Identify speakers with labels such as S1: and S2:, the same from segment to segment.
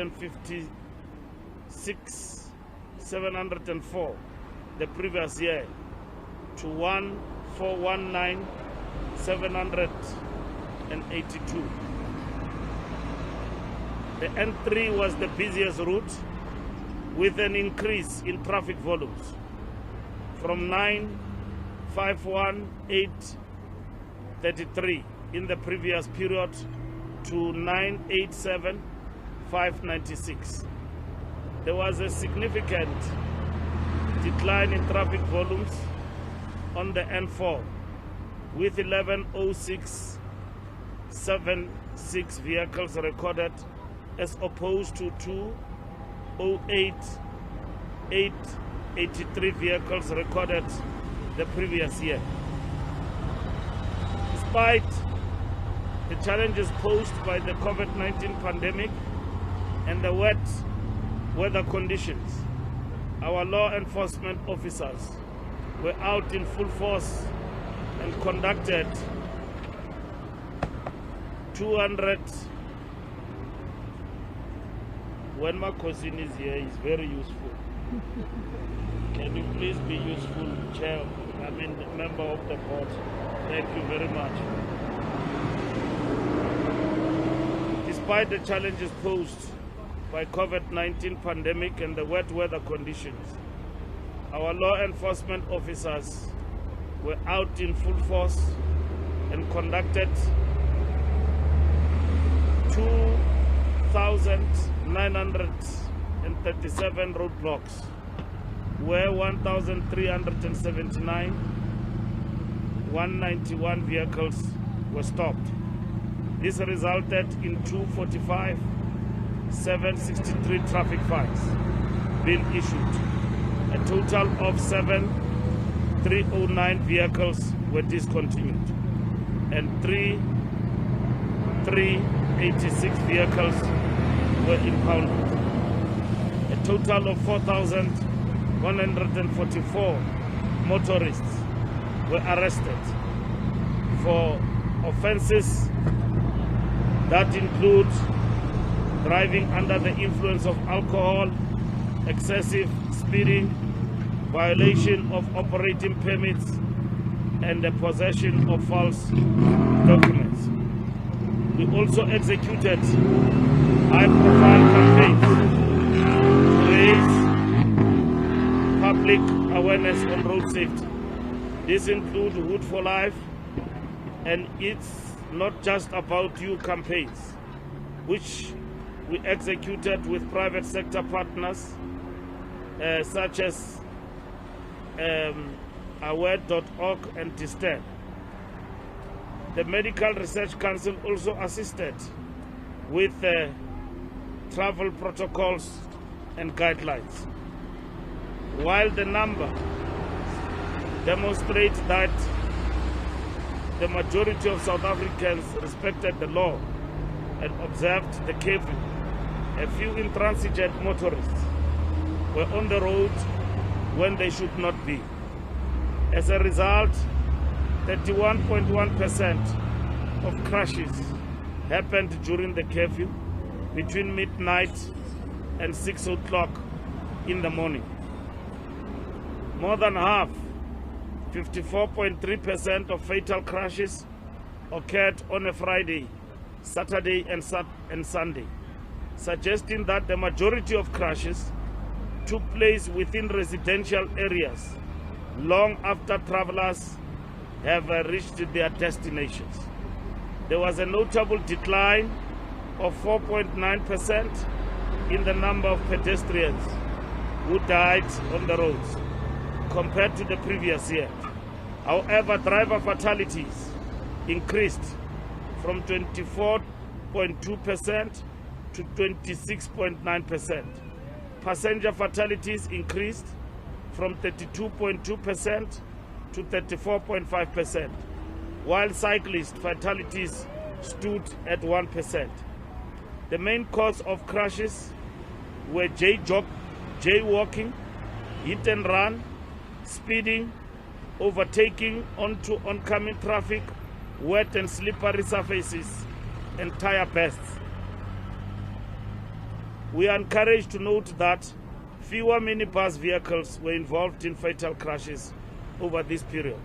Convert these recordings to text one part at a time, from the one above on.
S1: 156,704 the previous year to 1,419,782. The N3 was the busiest route with an increase in traffic volumes from 951,833 in the previous period to 987,596. There was a significant decline in traffic volumes on the N4 with 11,0676 vehicles recorded as opposed to 208,883 vehicles recorded the previous year. Despite the challenges posed by the COVID-19 pandemic and the wet weather conditions, our law enforcement officers were out in full force and conducted 200. When my cousin is here, he's very useful. Can you please be useful, Chair? I mean, member of the board. Thank you very much. Despite the challenges posed by COVID-19 pandemic and the wet weather conditions, our law enforcement officers were out in full force and conducted 2,937 roadblocks, where 1,379, 191 vehicles were stopped. This resulted in 245, 763 traffic fines being issued. A total of 7,309 vehicles were discontinued and 386 vehicles were impounded. A total of 4,144 motorists were arrested for offenses that include driving under the influence of alcohol, excessive speeding, violation of operating permits, and the possession of false documents. We also executed high-profile campaigns to raise public awareness on road safety. This includes Hood for Life and It's Not Just About You campaigns, which we executed with private sector partners such as aware.org and DISTEN. The Medical Research Council also assisted with travel protocols and guidelines. While the number demonstrates that the majority of South Africans respected the law and observed the curfew, a few intransigent motorists were on the road when they should not be. As a result, 31.1% of crashes happened during the curfew between midnight and 6 o'clock in the morning. More than half, 54.3% of fatal crashes occurred on a Friday, Saturday and Sunday, suggesting that the majority of crashes took place within residential areas long after travelers have reached their destinations. There was a notable decline of 4.9% in the number of pedestrians who died on the roads compared to the previous year. However, driver fatalities increased from 24.2% to 26.9%. Passenger fatalities increased from 32.2% to 34.5%, while cyclist fatalities stood at 1%. The main cause of crashes were jaywalking, hit and run, speeding, overtaking onto oncoming traffic, wet and slippery surfaces, and tire bursts. We are encouraged to note that fewer minibus vehicles were involved in fatal crashes over this period.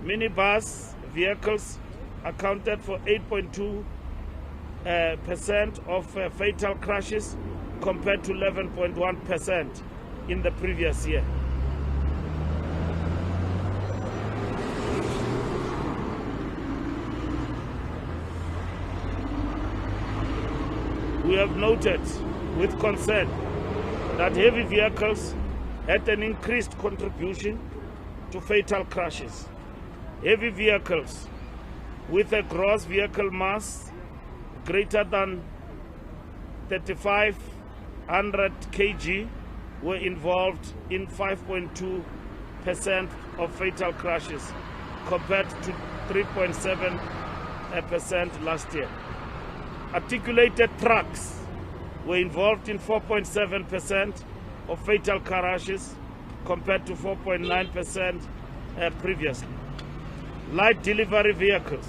S1: Minibus vehicles accounted for 8.2% of fatal crashes compared to 11.1% in the previous year. We have noted with concern that heavy vehicles had an increased contribution to fatal crashes. Heavy vehicles with a gross vehicle mass greater than 3,500 kg were involved in 5.2% of fatal crashes compared to 3.7% last year. Articulated trucks were involved in 4.7% of fatal crashes compared to 4.9% previously. Light delivery vehicles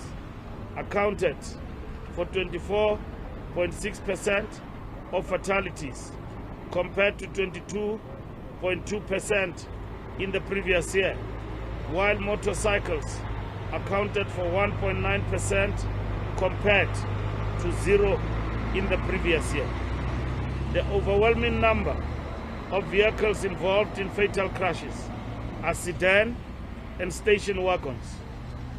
S1: accounted for 24.6% of fatalities compared to 22.2% in the previous year, while motorcycles accounted for 1.9% compared to 0 in the previous year. The overwhelming number of vehicles involved in fatal crashes are sedan and station wagons,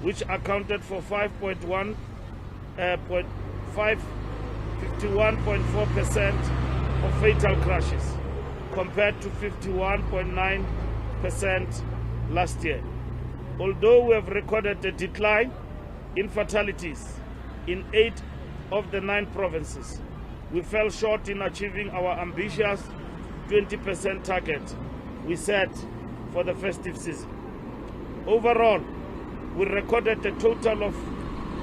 S1: which accounted for 51.4% of fatal crashes compared to 51.9% last year. Although we have recorded a decline in fatalities in 8 of the 9 provinces, we fell short in achieving our ambitious 20% target we set for the festive season. Overall, we recorded a total of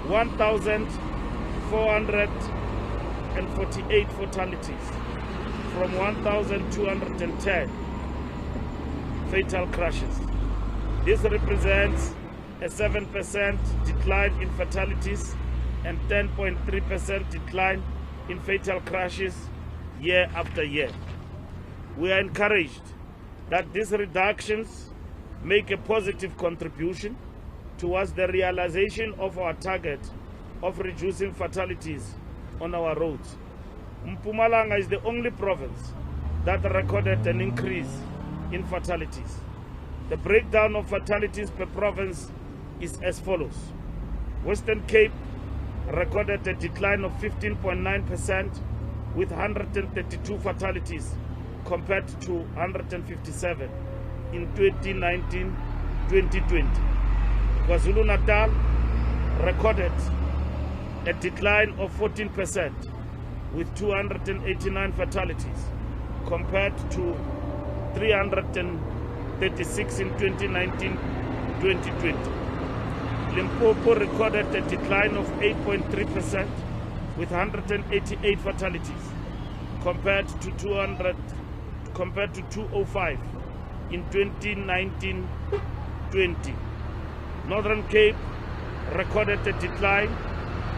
S1: 1,448 fatalities from 1,210 fatal crashes. This represents a 7% decline in fatalities and 10.3% decline in fatal crashes year after year. We are encouraged that these reductions make a positive contribution towards the realization of our target of reducing fatalities on our roads. Mpumalanga is the only province that recorded an increase in fatalities. The breakdown of fatalities per province is as follows. Western Cape recorded a decline of 15.9% with 132 fatalities compared to 157 in 2019-2020. KwaZulu-Natal recorded a decline of 14% with 289 fatalities compared to 336 in 2019-2020. Limpopo recorded a decline of 8.3% with 188 fatalities compared to 205 in 2019-20. Northern Cape recorded a decline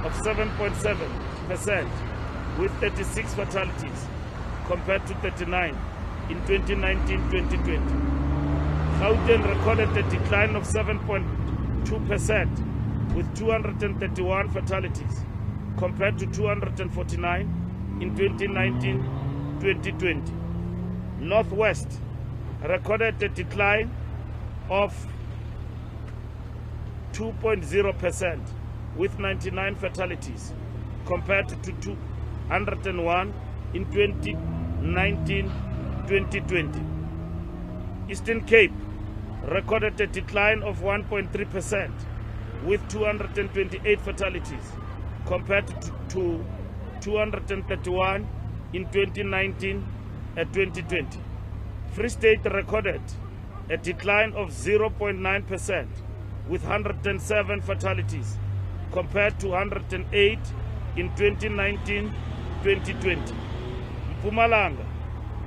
S1: of 7.7% with 36 fatalities compared to 39 in 2019-2020. Gauteng recorded a decline of 7.2% with 231 fatalities compared to 249 in 2019-2020. Northwest recorded a decline of 2.0% with 99 fatalities compared to 201 in 2019-2020. Eastern Cape recorded a decline of 1.3% with 228 fatalities compared to 231 in 2019-2020. Free State recorded a decline of 0.9% with 107 fatalities compared to 108 in 2019-2020. Mpumalanga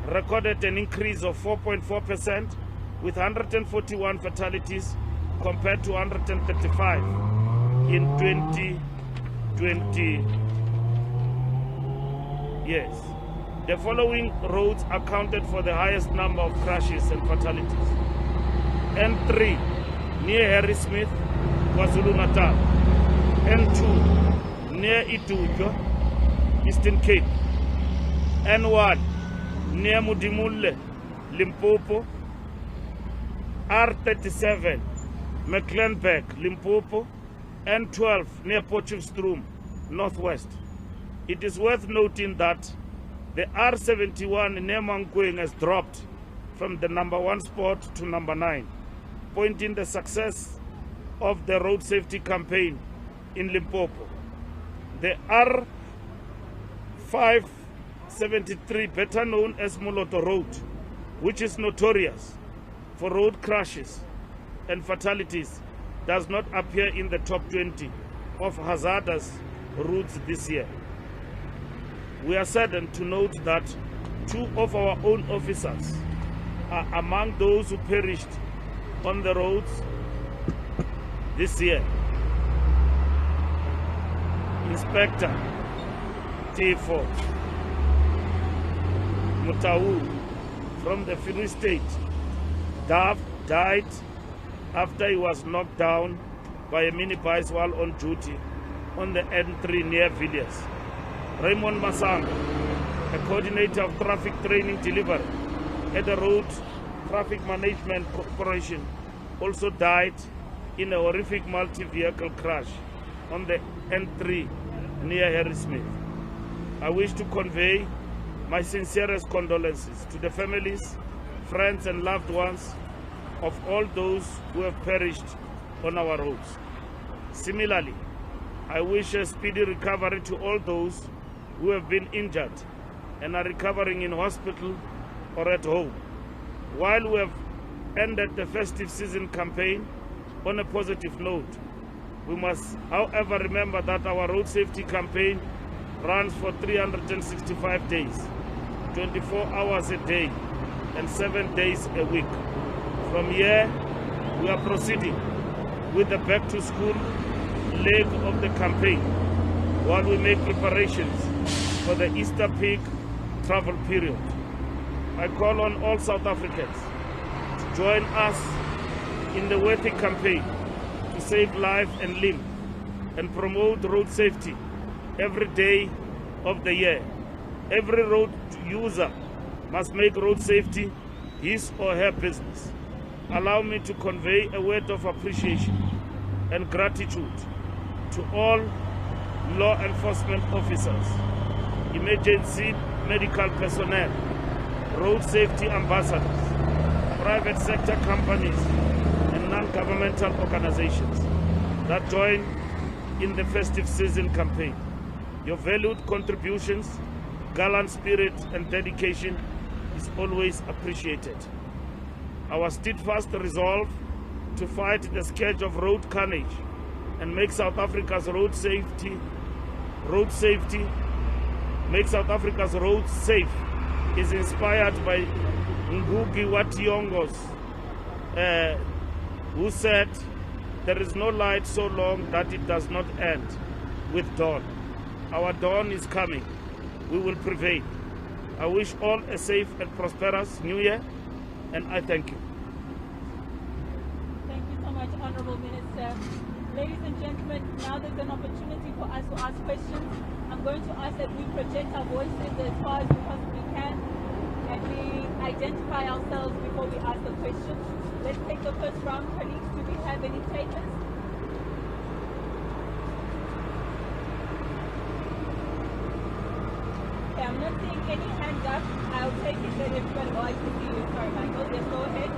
S1: recorded an increase of 4.4% with 141 fatalities compared to 135 in 2020. Yes. The following roads accounted for the highest number of crashes and fatalities. N3 near Harrismith, KwaZulu-Natal. N2 near Itujo, Eastern Cape. N1 near Mudimulle, Limpopo. R37 Mecklenburg, Limpopo. N12 near Potchefstroom, Northwest. It is worth noting that the R71 near Mankweng has dropped from the number 1 spot to number 9, pointing the success of the road safety campaign in Limpopo. The R573, better known as Moloto Road, which is notorious for road crashes and fatalities, does not appear in the top 20 of hazardous routes this year. We are saddened to note that 2 of our own officers are among those who perished on the roads this year. Inspector T4 Mutau from the Free State died after he was knocked down by a minibus while on duty on the N3 near Villiers. Raymond Masanga, a coordinator of traffic training delivery at the Road Traffic Management Corporation, also died in a horrific multi-vehicle crash on the N3 near Harrismith. I wish to convey my sincerest condolences to the families, friends and loved ones of all those who have perished on our roads. Similarly, I wish a speedy recovery to all those who have been injured and are recovering in hospital or at home. While we have ended the festive season campaign on a positive note, we must, however, remember that our road safety campaign runs for 365 days, 24 hours a day, and 7 days a week. From here, we are proceeding with the back to school leg of the campaign while we make preparations for the Easter peak travel period. I call on all South Africans to join us in the worthy campaign to save life and limb and promote road safety every day of the year. Every road user must make road safety his or her business. Allow me to convey a word of appreciation and gratitude to all law enforcement officers, emergency medical personnel, road safety ambassadors, private sector companies, and non-governmental organizations that join in the festive season campaign. Your valued contributions, gallant spirit, and dedication is always appreciated. Our steadfast resolve to fight the scourge of road carnage and make South Africa's roads safe is inspired by Ngugi wa Thiong'os, who said, "There is no light so long that it does not end with dawn." Our dawn is coming. We will prevail. I wish all a safe and prosperous New Year, and I thank you.
S2: Thank you so much, Honorable Minister. Ladies and gentlemen, now there's an opportunity for us to ask questions. I'm going to ask that we project our voices as far as we possibly can, and we identify ourselves before we ask the question. Let's take the first round. Colleagues, do we have any takers? Okay, I'm not seeing any hands up. I'll take it that everybody likes to see you. Sorry, Michael. Yes, go ahead.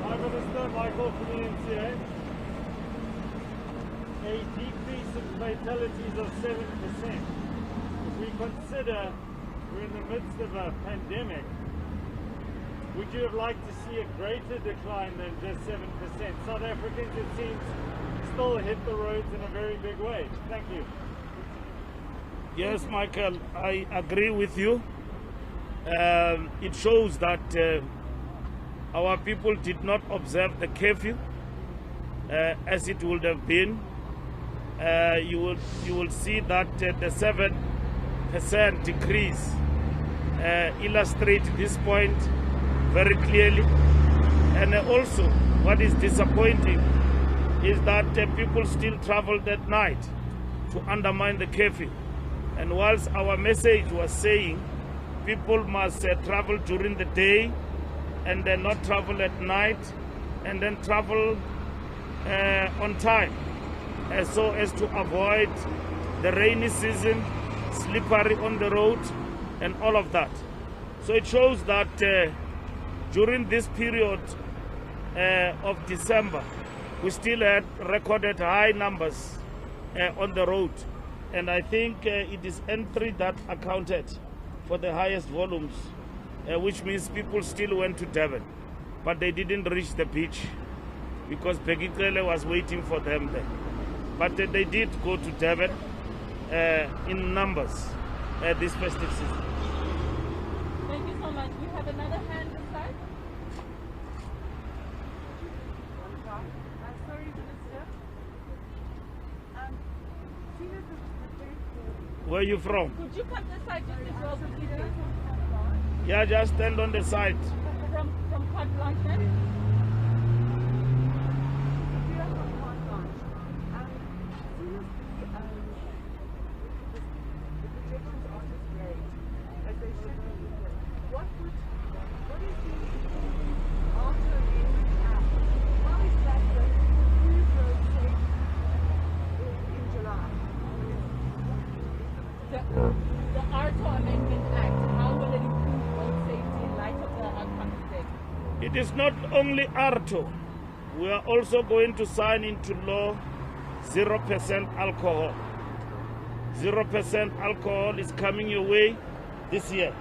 S3: Hi, Minister. Michael from the NCA. A decrease in fatalities of 7%. If we consider we're in the midst of a pandemic, would you have liked to see a greater decline than just 7%? South Africans, it seems, still hit the roads in a very big way. Thank you.
S1: Yes, Michael, I agree with you. It shows that our people did not observe the curfew as it would have been. You will see that the 7 decrease illustrate this point very clearly. And also, what is disappointing is that people still traveled at night to undermine the curfew. And whilst our message was saying people must travel during the day and then not travel at night, and then travel on time, so as to avoid the rainy season, slippery on the road, and all of that. So it shows that during this period of December, we still had recorded high numbers on the road. And I think it is N3 that accounted for the highest volumes, which means people still went to Durban, but they didn't reach the beach because Fikile was waiting for them there. But they did go to Durban in numbers this festive season.
S2: Thank you so much. We have another hand this side.
S4: Sorry, Minister.
S1: Where are you from?
S2: Could you come this side just as well, quickly, please?
S1: Yeah, just stand on the side.
S2: From Carte Blanche, then? The ARTO Amendment Act, how will it improve road safety in light of the outcome today?
S1: It is not only ARTO. We are also going to sign into law 0% alcohol. 0% alcohol is coming your way this year.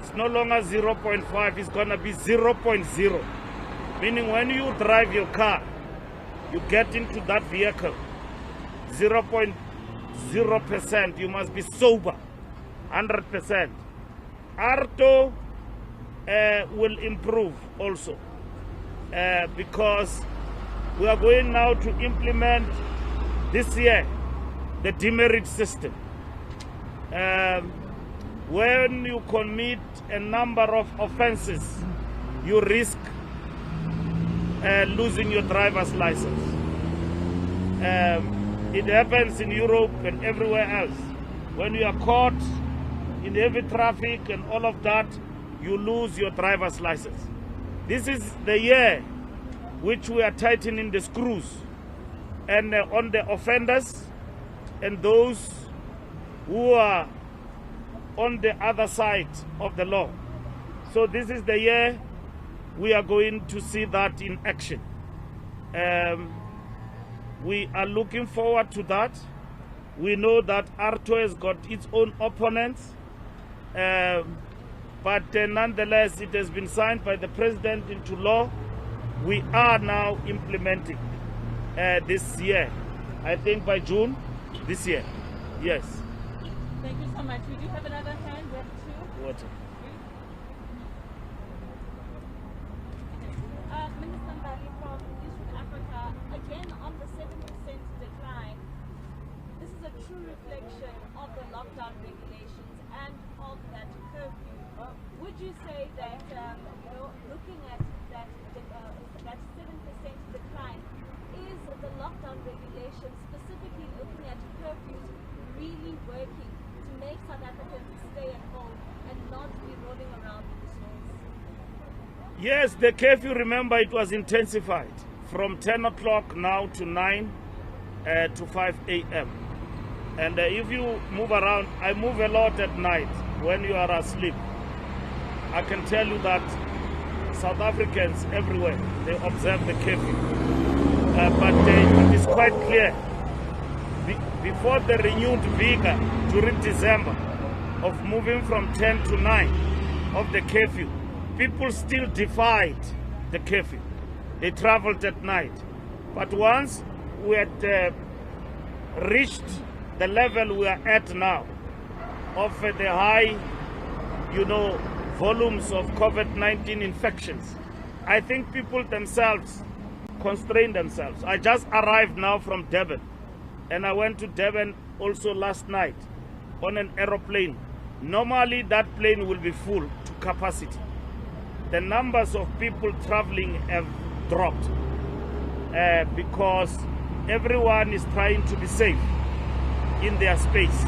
S1: It's no longer 0.5, it's going to be 0.0. Meaning when you drive your car, you get into that vehicle, 0.0%, you must be sober, 100%. ARTO will improve also because we are going now to implement this year the demerit system. When you commit a number of offenses, you risk losing your driver's license. It happens in Europe and everywhere else. When you are caught in heavy traffic and all of that, you lose your driver's license. This is the year which we are tightening the screws and on the offenders and those who are on the other side of the law. So this is the year we are going to see that in action. We are looking forward to that. We know that ARTO has got its own opponents, but nonetheless it has been signed by the President into law. We are now implementing this year, I think by June this year. Yes.
S2: Thank you so much. We do have another hand. We have two.
S1: Water.
S5: Minister Mbalula from Eastern Africa, again on the 7% decline, this is a true reflection of the lockdown regulations and of that curfew. Would you say that, looking at that 7% decline, is the lockdown regulations, specifically looking at curfews, really working to make South Africans stay at home and not be rolling around in the streets?
S1: Yes, the curfew, remember, it was intensified from 10 o'clock now to 9 to 5 a.m. And if you move around, I move a lot at night when you are asleep. I can tell you that South Africans everywhere, they observe the curfew. But it is quite clear, before the renewed vigor during December of moving from 10 to 9 of the curfew, people still defied the curfew. They traveled at night. But once we had reached the level we are at now of the high, volumes of COVID-19 infections, I think people themselves constrain themselves. I just arrived now from Durban, and I went to Durban also last night. on an aeroplane, normally that plane will be full to capacity. The numbers of people traveling have dropped because everyone is trying to be safe in their space.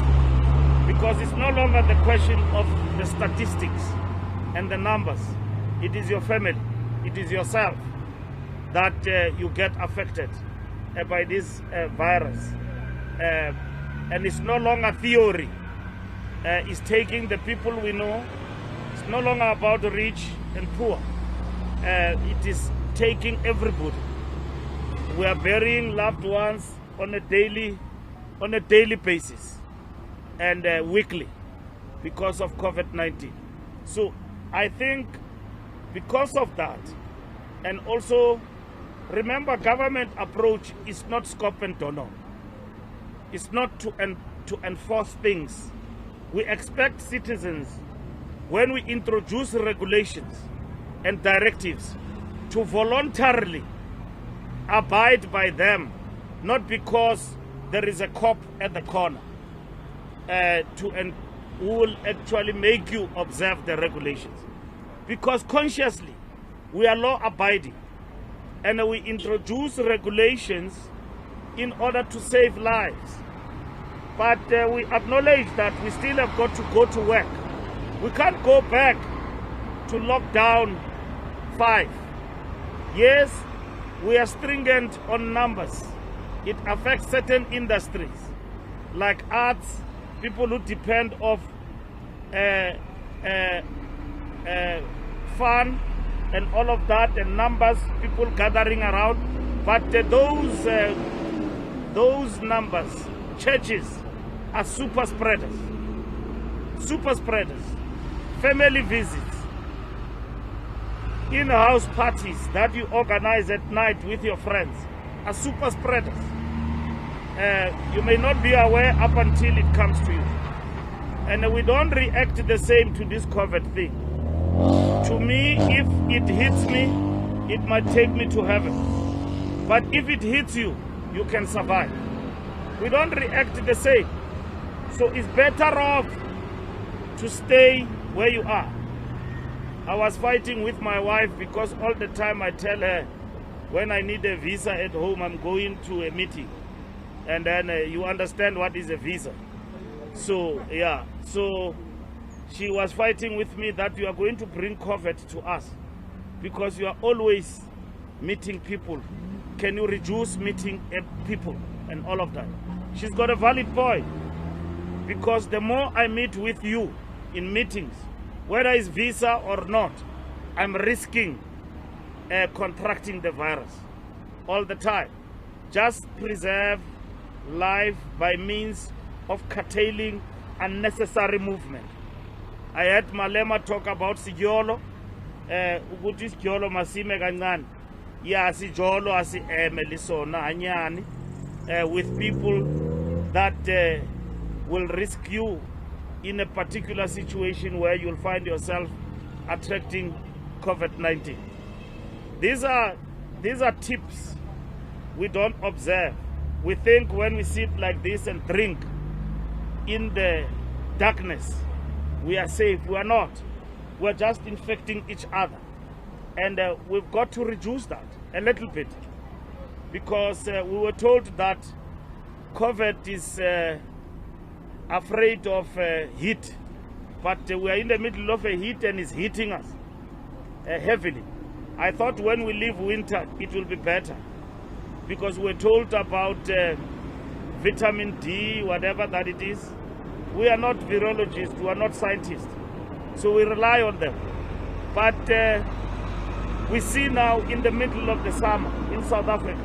S1: Because it's no longer the question of the statistics and the numbers. It is your family, it is yourself that you get affected by this virus. And it's no longer theory. It's taking the people we know. It's no longer about the rich and poor. It is taking everybody. We are burying loved ones on a daily basis and weekly because of COVID-19. So I think because of that, and also remember, government approach is not scope and donor. It's not to enforce things. We expect citizens, when we introduce regulations and directives, to voluntarily abide by them, not because there is a cop at the corner who will actually make you observe the regulations. Because consciously we are law abiding and we introduce regulations in order to save lives. But we acknowledge that we still have got to go to work. We can't go back to lockdown 5. Yes, we are stringent on numbers. It affects certain industries like arts, people who depend on fun and all of that, and numbers, people gathering around. But those numbers, churches, are super spreaders. Super spreaders. Family visits, in-house parties that you organize at night with your friends are super spreaders. You may not be aware up until it comes to you. And we don't react the same to this COVID thing. To me, if it hits me, it might take me to heaven. But if it hits you, you can survive. We don't react the same. So it's better off to stay where you are. I was fighting with my wife because all the time I tell her when I need a visa at home, I'm going to a meeting. And then you understand what is a visa. So, yeah. So she was fighting with me that you are going to bring COVID to us because you are always meeting people. Can you reduce meeting people and all of that? She's got a valid point. Because the more I meet with you in meetings, whether it's visa or not, I'm risking contracting the virus all the time. Just preserve life by means of curtailing unnecessary movement. I heard Malema talk about Sijolo. Ukuthi Sijolo masime kancane. Yeah, Sijolo asieme lisona anyani with people that will risk you in a particular situation where you'll find yourself attracting COVID-19. These are tips we don't observe. We think when we sit like this and drink in the darkness, we are safe. We are not. We're just infecting each other. And we've got to reduce that a little bit. Because we were told that COVID is afraid of heat. But we are in the middle of a heat and it's hitting us heavily. I thought when we leave winter, it will be better. Because we're told about vitamin D, whatever that it is. We are not virologists, we are not scientists. So we rely on them. But we see now in the middle of the summer in South Africa,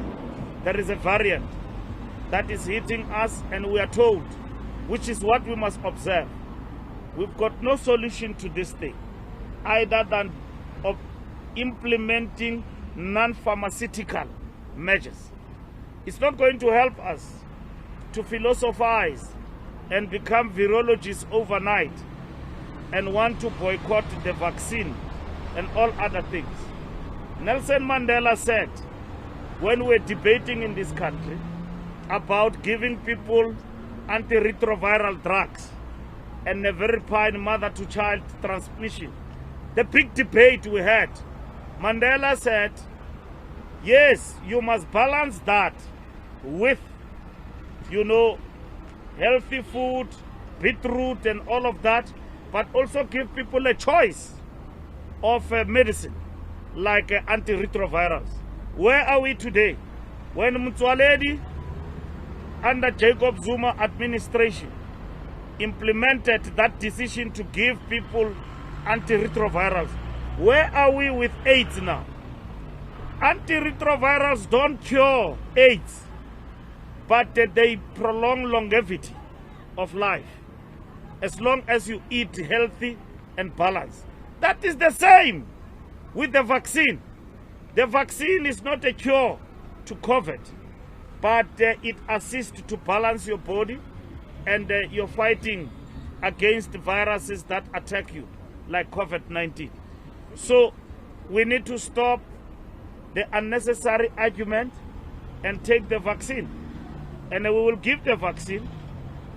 S1: there is a variant that is hitting us, and we are told, which is what we must observe. We've got no solution to this thing, either than of implementing non-pharmaceutical measures. It's not going to help us to philosophize and become virologists overnight and want to boycott the vaccine and all other things. Nelson Mandela said, when we're debating in this country about giving people antiretroviral drugs, and a very fine mother-to-child transmission. The big debate we had, Mandela said, yes, you must balance that with, you know, healthy food, beetroot and all of that, but also give people a choice of medicine, like antiretrovirals. Where are we today? When Mutsualedi, under Jacob Zuma administration, implemented that decision to give people antiretrovirals, where are we with AIDS now? Antiretrovirals don't cure AIDS, but they prolong longevity of life as long as you eat healthy and balanced. That is the same with the vaccine. The vaccine is not a cure to COVID, but it assists to balance your body, and you're fighting against viruses that attack you, like COVID-19. So we need to stop the unnecessary argument and take the vaccine. And we will give the vaccine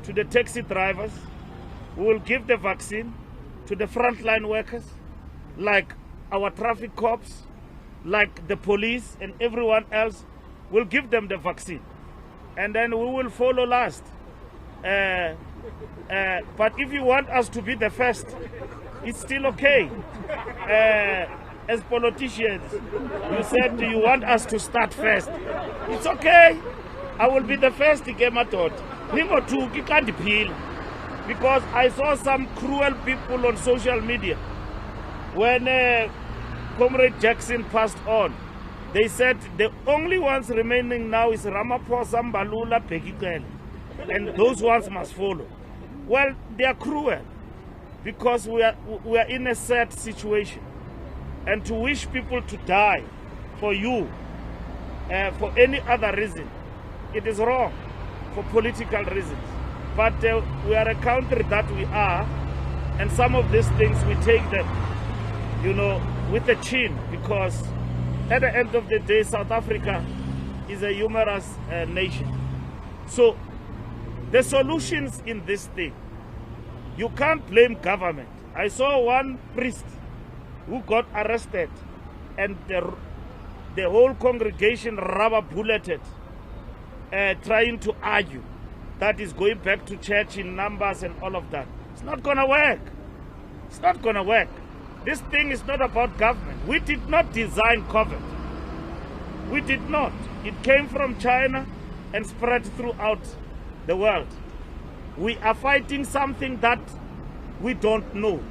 S1: to the taxi drivers. We will give the vaccine to the frontline workers, like our traffic cops, like the police and everyone else. We'll give them the vaccine. And then we will follow last. But if you want us to be the first, it's still okay. As politicians, you said you want us to start first. It's okay. I will be the first to get my thought. Because I saw some cruel people on social media. When Comrade Jackson passed on, they said the only ones remaining now is Ramaphosa, Mbalula, Fikile, and those ones must follow. Well, they are cruel because we are in a sad situation. And to wish people to die for you, for any other reason, it is wrong for political reasons. But we are a country that we are, and some of these things we take them, you know, with the chin, because at the end of the day, South Africa is a humorous nation. So the solutions in this thing, you can't blame government. I saw one priest who got arrested, and the whole congregation rubber bulleted, trying to argue that is going back to church in numbers and all of that. It's not gonna work. It's not gonna work. This thing is not about government. We did not design COVID. We did not. It came from China and spread throughout the world. We are fighting something that we don't know.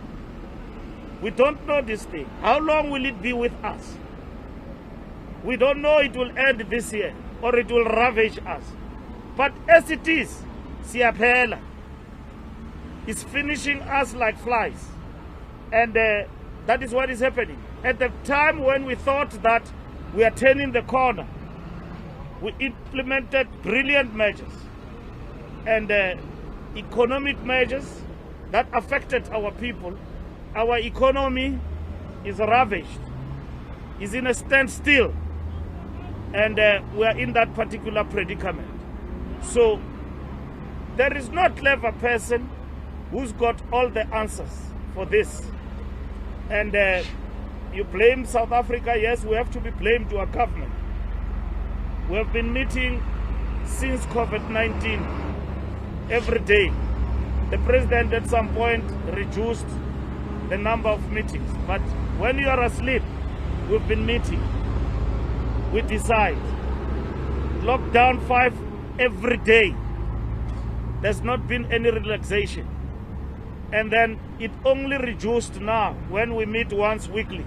S1: We don't know this thing. How long will it be with us? We don't know. It will end this year or it will ravage us. But as it is, siyaphela is finishing us like flies. And that is what is happening. At the time when we thought that we are turning the corner, we implemented brilliant measures and economic measures that affected our people. Our economy is ravaged, is in a standstill, and we are in that particular predicament. So there is no clever person who's got all the answers for this. And you blame South Africa. Yes, we have to be blamed to our government. We have been meeting since COVID-19 every day. The president at some point reduced the number of meetings. But when you are asleep, we've been meeting. We decide. Lockdown 5 every day. There's not been any relaxation. And then it only reduced now when we meet once weekly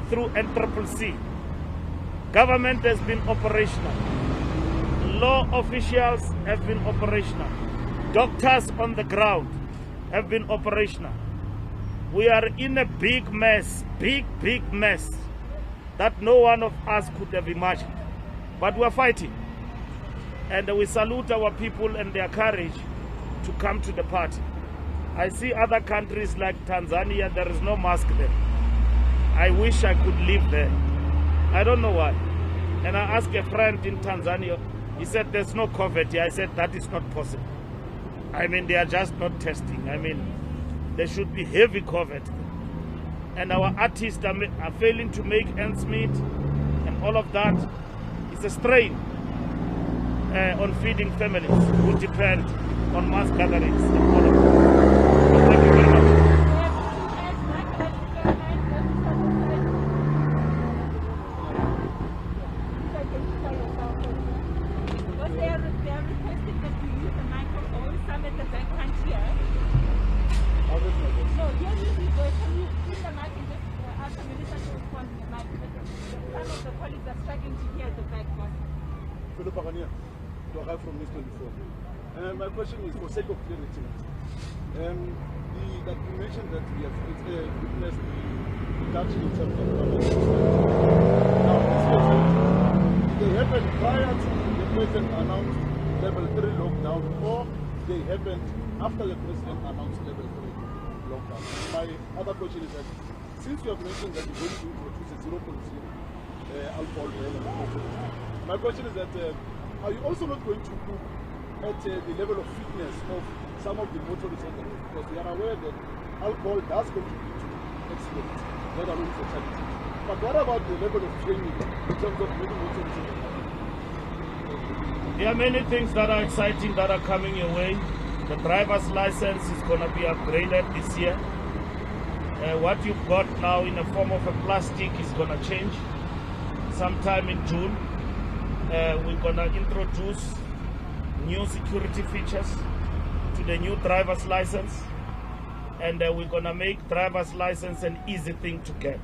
S1: through NCCC. Government has been operational. Law officials have been operational. Doctors on the ground have been operational. We are in a big mess, big mess that no one of us could have imagined. But we're fighting. And we salute our people and their courage to come to the party. I see other countries like Tanzania, there is no mask there. I wish I could live there. I don't know why. And I asked a friend in Tanzania, he said there's no COVID here. I said that is not possible. I mean, they are just not testing. I mean, there should be heavy COVID. And our artists are failing to make ends meet, and all of that is a strain on feeding families who depend on mass gatherings and all of that. Thank you very much.
S4: From this 24. My question is for sake of clarity. That you mentioned that we have witnessed the reduction in terms of numbers. Now, they happened prior to the president announced level 3 lockdown, or they happened after the president announced level 3 lockdown. My other question is that since you have mentioned that you're going to introduce a 0.0 alcohol level, my question is that are you also not going to look at the level of fitness of some of the motorists on the road? Because we are aware that alcohol does contribute to accidents, not only fatality. But what about the level of training in terms of moving motorists on the road?
S1: There are many things that are exciting that are coming your way. The driver's license is going to be upgraded this year. What you've got now in the form of a plastic is going to change sometime in June. We're going to introduce new security features to the new driver's license, and we're going to make driver's license an easy thing to get,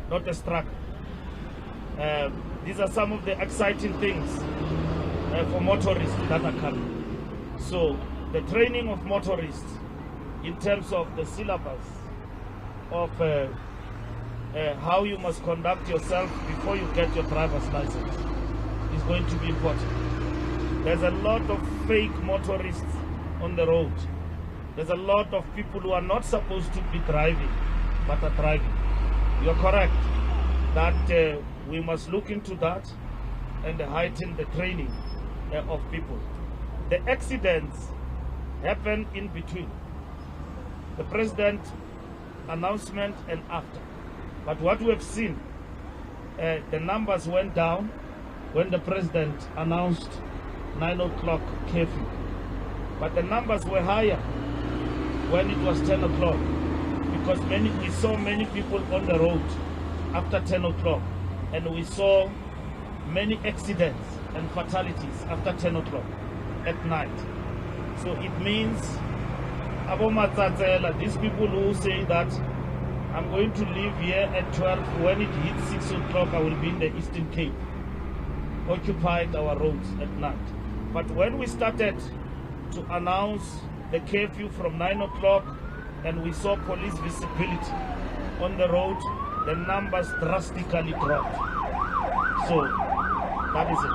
S1: not a struggle. These are some of the exciting things for motorists that are coming. So the training of motorists in terms of the syllabus of how you must conduct yourself before you get your driver's license is going to be important. There's a lot of fake motorists on the road. There's a lot of people who are not supposed to be driving, but are driving. You're correct that we must look into that and heighten the training of people. The accidents happen in between the president announcement and after. But what we have seen, the numbers went down when the president announced 9 o'clock curfew. But the numbers were higher when it was 10 o'clock, because we saw many people on the road after 10 o'clock, and we saw many accidents and fatalities after 10 o'clock at night. So it means, these people who say that I'm going to leave here at 12, when it hits 6 o'clock I will be in the Eastern Cape, occupied our roads at night. But when we started to announce the curfew from 9 o'clock and we saw police visibility on the road, the numbers drastically dropped. So that is it.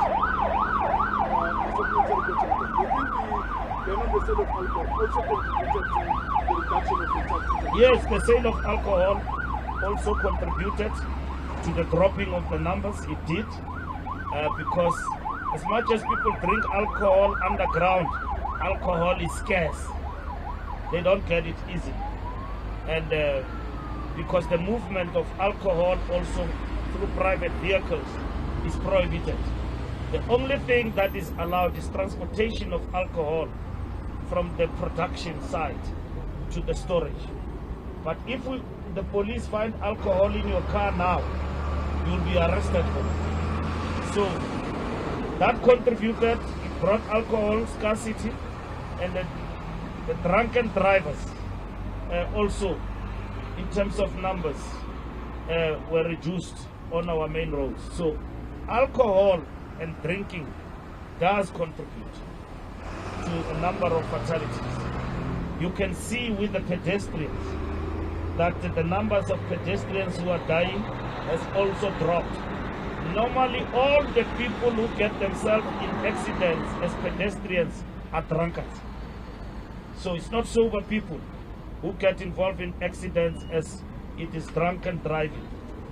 S1: Yes, the sale of alcohol also contributed to the dropping of the numbers. It did, because as much as people drink alcohol underground, alcohol is scarce. They don't get it easy. And because the movement of alcohol also through private vehicles is prohibited. The only thing that is allowed is transportation of alcohol from the production site to the storage. But if the police find alcohol in your car now, you'll be arrested for it. So that contributed, it brought alcohol scarcity, and the drunken drivers also, in terms of numbers, were reduced on our main roads. So alcohol and drinking does contribute to a number of fatalities. You can see with the pedestrians that the numbers of pedestrians who are dying has also dropped. Normally all the people who get themselves in accidents as pedestrians are drunkards. So it's not sober people who get involved in accidents, as it is drunken driving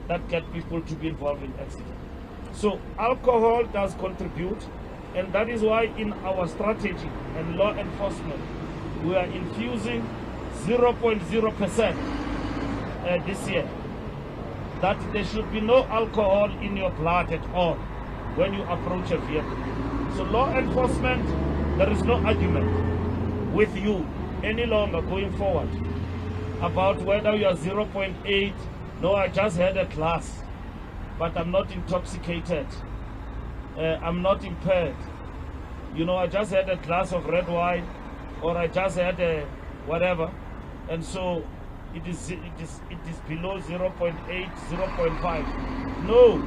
S1: that get people to be involved in accidents. So alcohol does contribute, and that is why in our strategy and law enforcement we are infusing 0.0% this year. That there should be no alcohol in your blood at all when you approach a vehicle. So law enforcement, there is no argument with you any longer going forward about whether you are 0.8. No, I just had a glass, but I'm not intoxicated. I'm not impaired. You know, I just had a glass of red wine, or I just had a whatever, and so it is below 0.8, 0.5. No,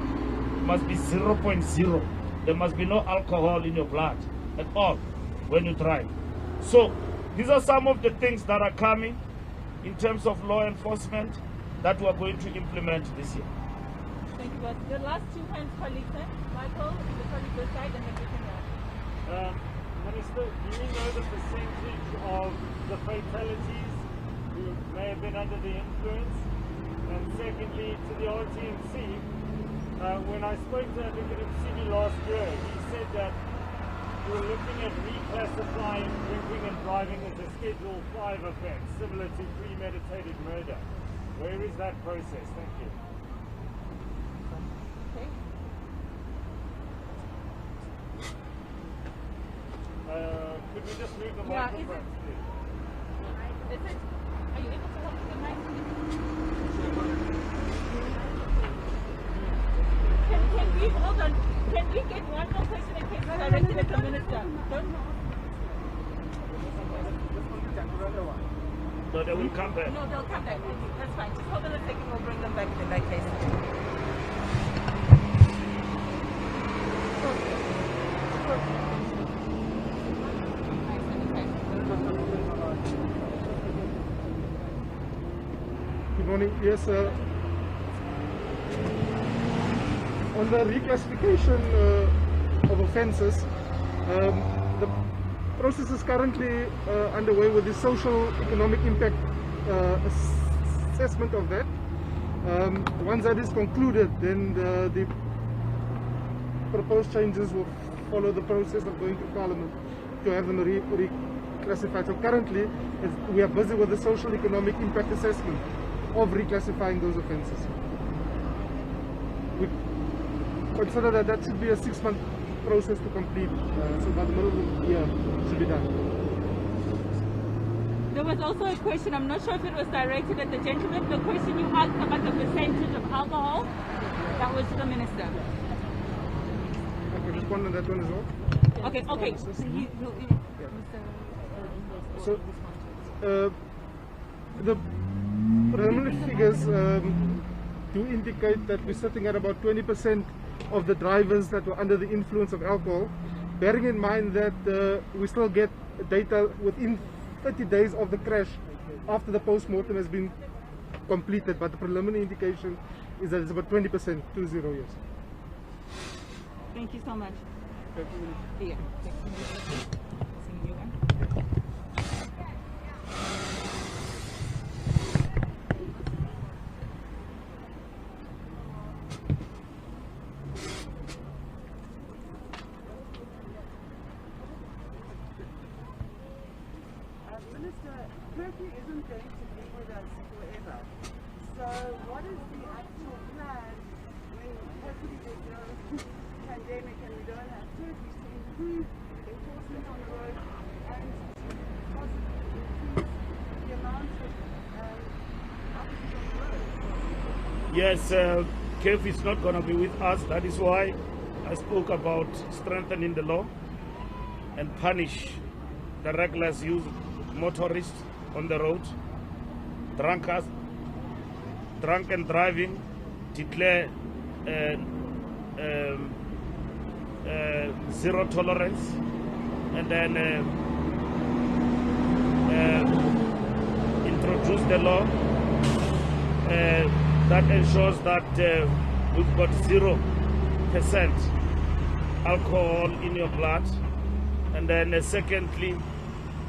S1: it must be 0.0. There must be no alcohol in your blood at all when you drive. So these are some of the things that are coming in terms of law enforcement that we are going to implement this year.
S2: Thank you, boss. The last two hands, colleagues, Michael, the colleague this side, and then we can
S3: Minister, do you know the percentage of the fatalities who may have been under the influence? And secondly, to the RTMC, when I spoke to Advocate Msini last year, he said that we were looking at reclassifying drinking and driving as a Schedule 5 offence, similar to premeditated murder. Where is that process? Thank you.
S2: Okay.
S3: Could we just move the
S2: Yeah,
S3: microphones, please?
S2: Is it? Are you able to help with the mic? Can we hold on? Can we get one more question in case it's directed at the minister? Don't.
S1: So they will come back.
S2: No, they'll come back. That's fine. Just hold on a second. We'll bring them back in that case.
S6: Good morning. Yes, on the reclassification of offences, the process is currently underway with the social economic impact assessment of that. Once that is concluded, then the proposed changes will follow the process of going to Parliament to have them reclassified. So currently, we are busy with the social economic impact assessment of reclassifying those offences. We consider that that should be a 6-month process to complete, so by the middle of the year it should be done.
S2: There was also a question, I'm not sure if it was directed at the gentleman, the question you asked about the percentage of alcohol, that was to the minister.
S6: I can respond on that one as well.
S2: Okay, okay.
S6: So, the preliminary figures do indicate that we're sitting at about 20% of the drivers that were under the influence of alcohol, bearing in mind that we still get data within 30 days of the crash after the post-mortem has been completed, but the preliminary indication is that it's about 20%, 20 years.
S2: Thank you so much. Yeah.
S7: Minister, curfew isn't going to be with us forever. So what is the actual plan when hopefully there's no pandemic and we don't have curfews to improve enforcement on the road and to possibly increase the amount of officers on the road?
S1: Yes, curfew is not going to be with us. That is why I spoke about strengthening the law and punish the reckless use motorists on the road, drunken driving, declare zero tolerance, and then introduce the law that ensures that we've got 0% alcohol in your blood, and then secondly,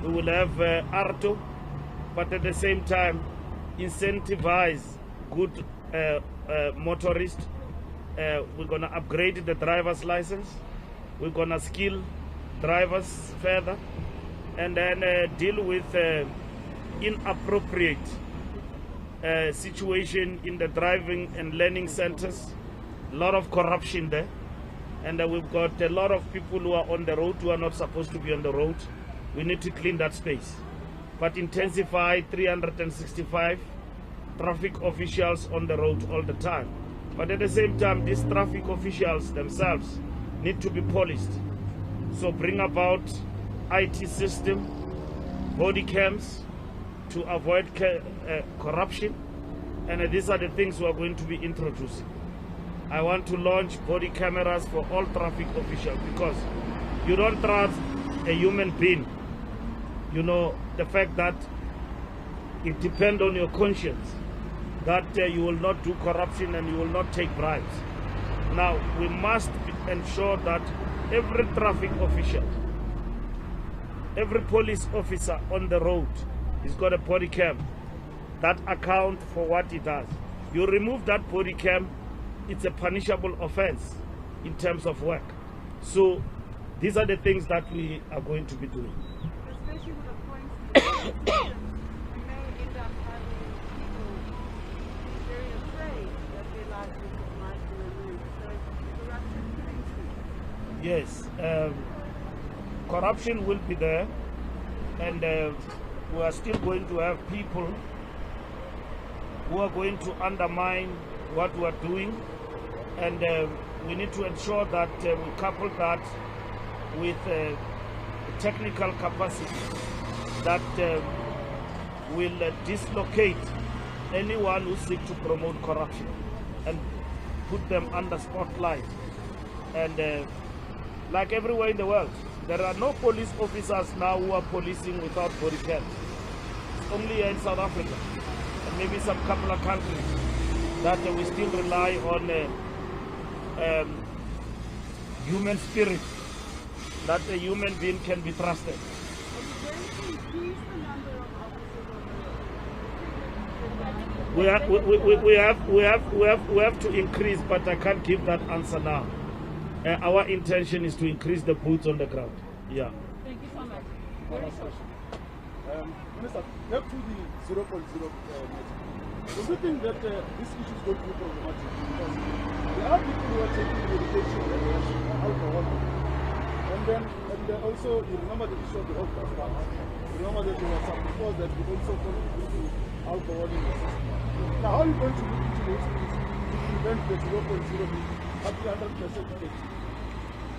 S1: we will have ARTO, but at the same time incentivize good motorists. We're going to upgrade the driver's license. We're going to skill drivers further, and then deal with inappropriate situation in the driving and learning centers. A lot of corruption there, and we've got a lot of people who are on the road who are not supposed to be on the road. We need to clean that space, but intensify 365 traffic officials on the road all the time. But at the same time, these traffic officials themselves need to be policed. So bring about IT system, body cams to avoid corruption, and these are the things we are going to be introducing. I want to launch body cameras for all traffic officials, because you don't trust a human being. You know, the fact that it depends on your conscience that you will not do corruption and you will not take bribes. Now, we must ensure that every traffic official, every police officer on the road has got a body cam that account for what it does. You remove that body cam, it's a punishable offense in terms of work. So these are the things that we are going to be doing.
S7: Especially with the points system, we may end up having people be very afraid that their licenses might be removed. So corruption could increase.
S1: Yes, corruption will be there, and we are still going to have people who are going to undermine what we are doing, and we need to ensure that we couple that with technical capacity that will dislocate anyone who seeks to promote corruption and put them under spotlight. And like everywhere in the world, there are no police officers now who are policing without body cams. It's only here in South Africa and maybe some couple of countries that we still rely on human spirit, that a human being can be trusted. We have to increase, but I can't give that answer now. Our intention is to increase the boots on the ground. Yeah.
S2: Thank you so much. Very short.
S4: Minister, back to the 0.0 measure. Do you think that this issue is going to be problematic? Because there are people who are taking medication and alcohol. And also, you remember the issue of the health class. You remember that there were some people that we also contributed to alcohol in the system. Now, how are you going to look into those things to prevent the 0.0 at 100%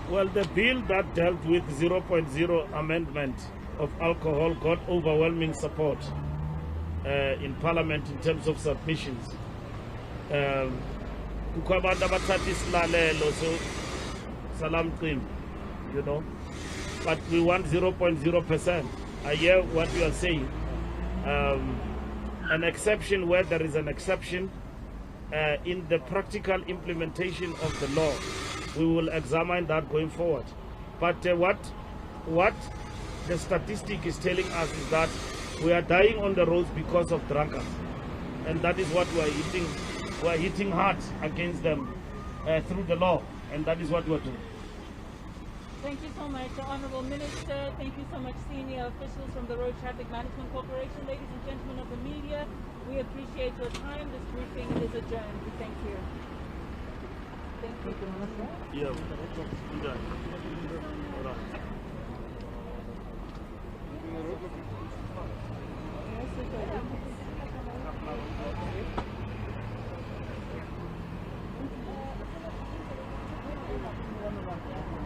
S1: Well, the bill that dealt with 0.0 amendment of alcohol got overwhelming support in Parliament in terms of submissions. You know, but we want 0.0%. I hear what you are saying. An exception where there is an exception in the practical implementation of the law. We will examine that going forward. But what the statistic is telling us is that we are dying on the roads because of drunkards, and that is what we are hitting. We are hitting hard against them through the law, and that is what we are doing.
S2: Thank you so much, Honourable Minister. Thank you so much, senior officials from the Road Traffic Management Corporation. Ladies and gentlemen of the media, we appreciate your time. This briefing is adjourned. Thank you. Thank you.
S1: Yeah. All right.
S2: Yes,